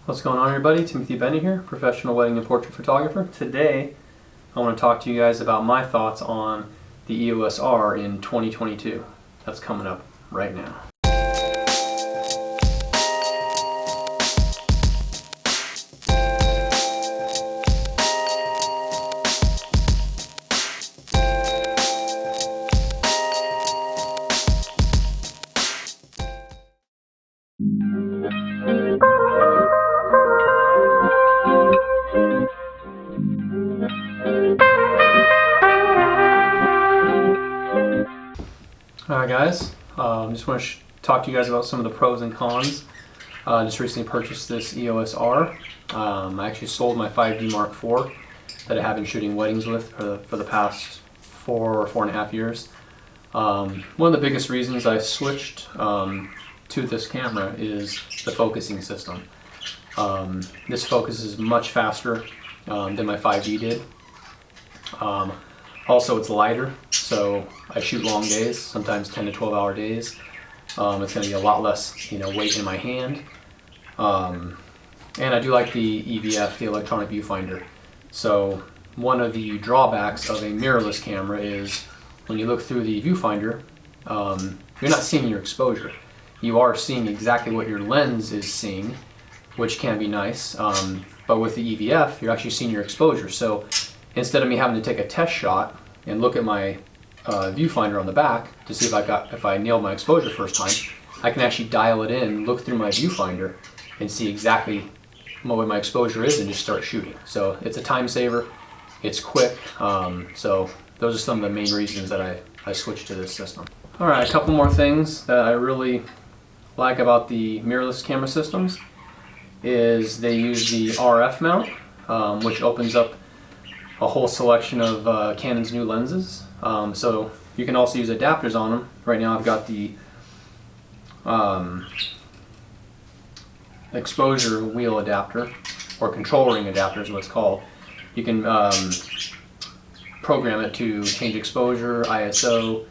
What's going on, everybody? Timothy Bennett here, professional wedding and portrait photographer. Today I want to talk to you guys about my thoughts on the EOS-R in 2022. That's coming up right now. Alright guys, just want to talk to you guys about some of the pros and cons. Just recently purchased this EOS-R. I actually sold my 5D Mark IV that I have been shooting weddings with for the past 4.5 years. One of the biggest reasons I switched to this camera is the focusing system. This focuses much faster than my 5D did. Also, it's lighter, so I shoot long days, sometimes 10 to 12 hour days. It's going to be a lot less, weight in my hand. And I do like the EVF, the electronic viewfinder. So one of the drawbacks of a mirrorless camera is when you look through the viewfinder, you're not seeing your exposure. You are seeing exactly what your lens is seeing, which can be nice. But with the EVF, you're actually seeing your exposure. So instead of me having to take a test shot and look at my viewfinder on the back to see if I nailed my exposure first time, I can actually dial it in, look through my viewfinder, and see exactly what my exposure is and just start shooting. So it's a time saver, it's quick, so those are some of the main reasons that I switched to this system. Alright, a couple more things that I really like about the mirrorless camera systems is they use the RF mount, which opens up a whole selection of Canon's new lenses. So you can also use adapters on them. Right now I've got the exposure wheel adapter, or control ring adapter is what it's called. You can program it to change exposure, ISO,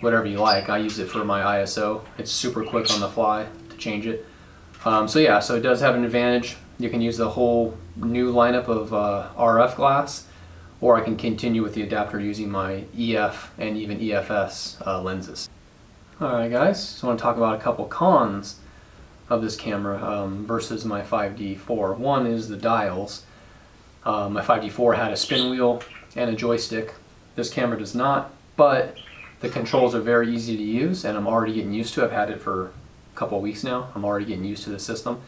whatever you like. I use it for my ISO. It's super quick on the fly to change it. So it does have an advantage. You can use the whole new lineup of RF glass, or I can continue with the adapter using my EF and even EFS lenses. Alright guys, so I want to talk about a couple cons of this camera versus my 5D4. One is the dials. My 5D4 had a spin wheel and a joystick. This camera does not, but the controls are very easy to use and I'm already getting used to it. I've had it for a couple of weeks now. I'm already getting used to the system.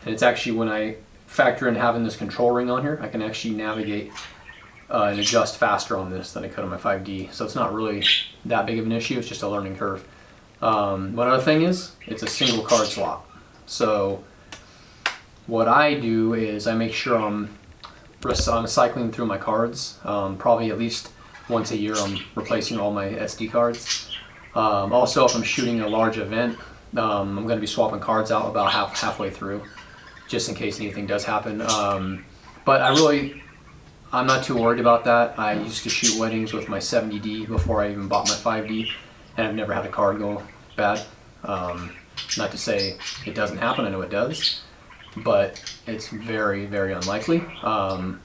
And it's actually, when I factor in having this control ring on here, I can actually navigate and adjust faster on this than I could on my 5D. So it's not really that big of an issue, it's just a learning curve. One other thing is, it's a single card slot. So what I do is I make sure I'm cycling through my cards. Probably at least once a year I'm replacing all my SD cards. Also, if I'm shooting a large event, I'm going to be swapping cards out about halfway through, just in case anything does happen. But I'm not too worried about that. I used to shoot weddings with my 70D before I even bought my 5D, and I've never had a card go bad. Not to say it doesn't happen, I know it does, but it's very, very unlikely. And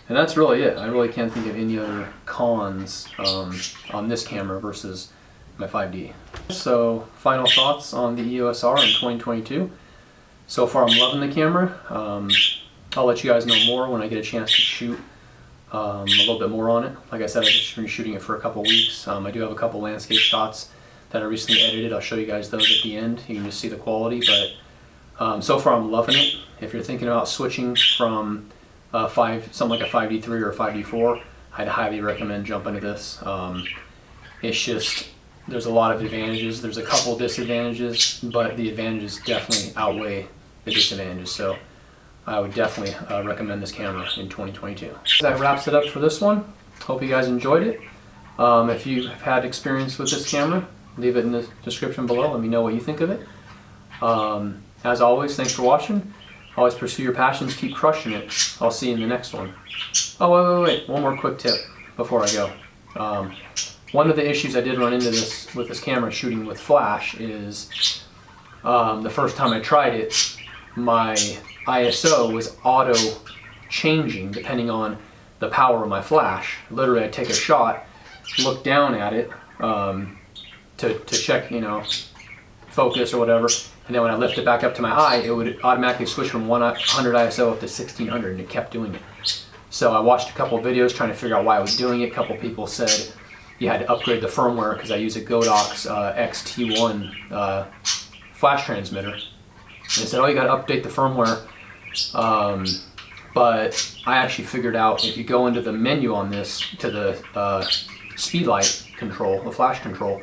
that's really it. I really can't think of any other cons on this camera versus my 5D. So, final thoughts on the EOS-R in 2022. So far I'm loving the camera. I'll let you guys know more when I get a chance to shoot a little bit more on it. Like I said, I've just been shooting it for a couple weeks. I do have a couple landscape shots that I recently edited. I'll show you guys those at the end. You can just see the quality, but so far I'm loving it. If you're thinking about switching from something like a 5D3 or a 5D4, I'd highly recommend jumping into this. It's just, there's a lot of advantages. There's a couple disadvantages, but the advantages definitely outweigh the disadvantages. So I would definitely recommend this camera in 2022. That wraps it up for this one. Hope you guys enjoyed it. If you have had experience with this camera, leave it in the description below. Let me know what you think of it. As always, thanks for watching. Always pursue your passions, keep crushing it. I'll see you in the next one. Oh, wait. One more quick tip before I go. One of the issues I did run into with this camera shooting with flash is the first time I tried it, my ISO was auto changing depending on the power of my flash. Literally, I'd take a shot, look down at it to check, you know, focus or whatever, and then when I lift it back up to my eye, it would automatically switch from 100 ISO up to 1600, and it kept doing it. So I watched a couple of videos trying to figure out why I was doing it. A couple people said you had to upgrade the firmware because I use a Godox XT1 flash transmitter. And they said, oh, you got to update the firmware. But I actually figured out if you go into the menu on this, to the speed light control, the flash control,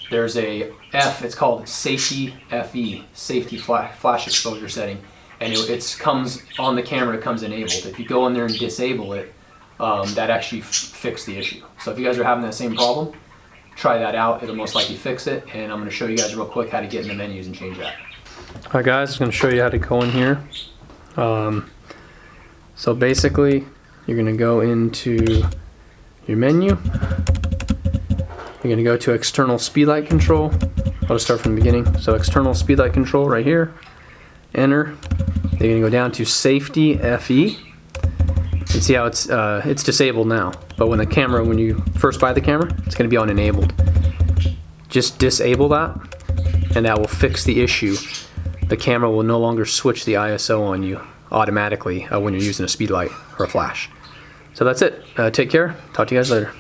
there's a F, it's called Safety FE, Safety Flash Exposure Setting. And it comes on the camera, it comes enabled. If you go in there and disable it, that actually fixed the issue. So if you guys are having that same problem, try that out. It'll most likely fix it. And I'm going to show you guys real quick how to get in the menus and change that. All right, guys, I'm going to show you how to go in here. So basically, you're going to go into your menu. You're going to go to external speedlight control. I'll just start from the beginning. So external speedlight control right here. Enter. You're going to go down to Safety FE. You can see how it's disabled now. But when you first buy the camera, it's going to be on enabled. Just disable that, and that will fix the issue. The camera will no longer switch the ISO on you automatically when you're using a speed light or a flash. So that's it. Take care. Talk to you guys later.